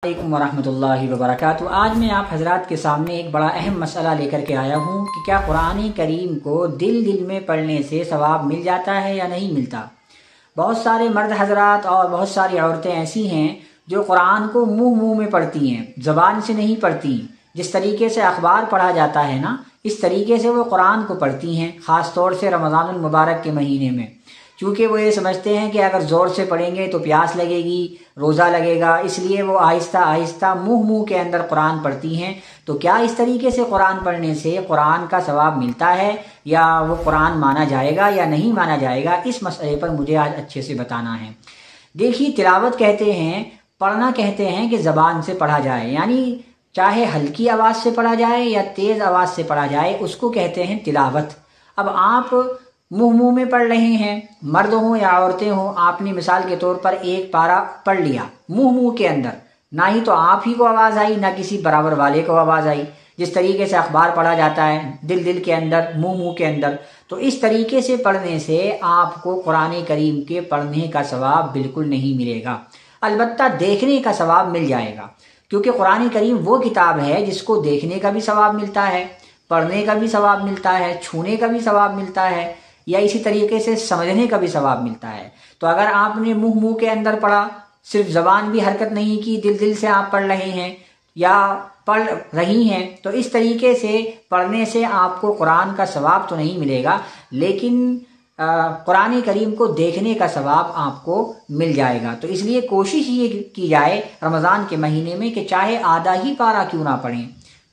अलैकुम वरहमतुल्लाहि वबरकातुहू। आज मैं आप हजरात के सामने एक बड़ा अहम मसला लेकर के आया हूँ कि क्या कुरान करीम को दिल में पढ़ने से सवाब मिल जाता है या नहीं मिलता। बहुत सारे मर्द हजरात और बहुत सारी औरतें ऐसी हैं जो कुरान को मुंह में पढ़ती हैं, ज़बान से नहीं पढ़ती। जिस तरीके से अखबार पढ़ा जाता है ना, इस तरीके से वो कुरान को पढ़ती हैं, ख़ास तौर से रमज़ानुल मुबारक के महीने में। क्योंकि वो ये समझते हैं कि अगर ज़ोर से पढ़ेंगे तो प्यास लगेगी, रोज़ा लगेगा, इसलिए वो आहिस्ता आहिस्ता मुंह के अंदर कुरान पढ़ती हैं। तो क्या इस तरीके से कुरान पढ़ने से कुरान का सवाब मिलता है या वो कुरान माना जाएगा या नहीं माना जाएगा, इस मसले पर मुझे आज अच्छे से बताना है। देखिए, तिलावत कहते हैं, पढ़ना कहते हैं कि ज़बान से पढ़ा जाए, यानी चाहे हल्की आवाज़ से पढ़ा जाए या तेज़ आवाज़ से पढ़ा जाए, उसको कहते हैं तिलावत। अब आप मुंह में पढ़ रहे हैं, मर्द हों या औरतें हों, आपने मिसाल के तौर पर एक पारा पढ़ लिया मुंह के अंदर, ना ही तो आप ही को आवाज़ आई ना किसी बराबर वाले को आवाज़ आई। जिस तरीके से अखबार पढ़ा जाता है दिल के अंदर, मुंह के अंदर, तो इस तरीके से पढ़ने से आपको कुरान करीम के पढ़ने का सवाब बिल्कुल नहीं मिलेगा। अलबत्ता देखने का सवाब मिल जाएगा, क्योंकि कुरान करीम वो किताब है जिसको देखने का भी सवाब मिलता है, पढ़ने का भी सवाब मिलता है, छूने का भी सवाब मिलता है, या इसी तरीके से समझने का भी सवाब मिलता है। तो अगर आपने मुंह के अंदर पढ़ा, सिर्फ ज़बान भी हरकत नहीं की, दिल से आप पढ़ रहे हैं या पढ़ रही हैं, तो इस तरीके से पढ़ने से आपको कुरान का सवाब तो नहीं मिलेगा, लेकिन कुरान करीम को देखने का सवाब आपको मिल जाएगा। तो इसलिए कोशिश ये की जाए रमज़ान के महीने में कि चाहे आधा ही पारा क्यों ना पढ़ें,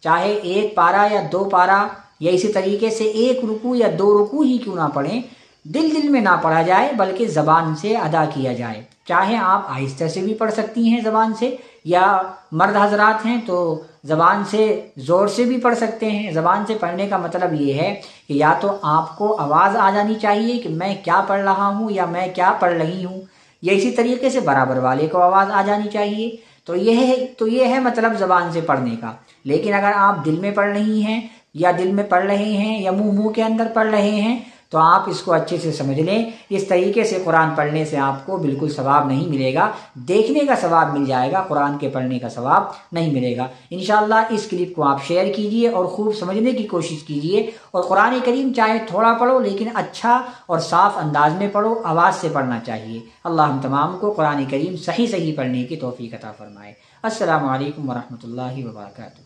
चाहे एक पारा या दो पारा या इसी तरीके से एक रुकू या दो रुकू ही क्यों ना पढ़ें, दिल में ना पढ़ा जाए बल्कि ज़बान से अदा किया जाए। चाहे आप आहिस्ता से भी पढ़ सकती हैं ज़बान से, या मर्द हजरात हैं तो ज़बान से ज़ोर से भी पढ़ सकते हैं। ज़बान से पढ़ने का मतलब ये है कि या तो आपको आवाज़ आ जानी चाहिए कि मैं क्या पढ़ रहा हूँ या मैं क्या पढ़ रही हूँ, या इसी तरीके से बराबर वाले को आवाज़ आ जानी चाहिए। तो ये है मतलब ज़बान से पढ़ने का। लेकिन अगर आप दिल में पढ़ रही हैं या दिल में पढ़ रहे हैं या मुंह के अंदर पढ़ रहे हैं, तो आप इसको अच्छे से समझ लें। इस तरीके से कुरान पढ़ने से आपको बिल्कुल सवाब नहीं मिलेगा, देखने का सवाब मिल जाएगा, कुरान के पढ़ने का सवाब नहीं मिलेगा। इंशाअल्लाह इस क्लिप को आप शेयर कीजिए और खूब समझने की कोशिश कीजिए। और कुरान करीम चाहे थोड़ा पढ़ो लेकिन अच्छा और साफ अंदाज में पढ़ो, आवाज़ से पढ़ना चाहिए। अल्लाह हम तमाम को कुरान करीम सही पढ़ने की तौफीक अता फरमाए। अस्सलामु अलैकुम वरहमतुल्लाहि वबरकातुहू।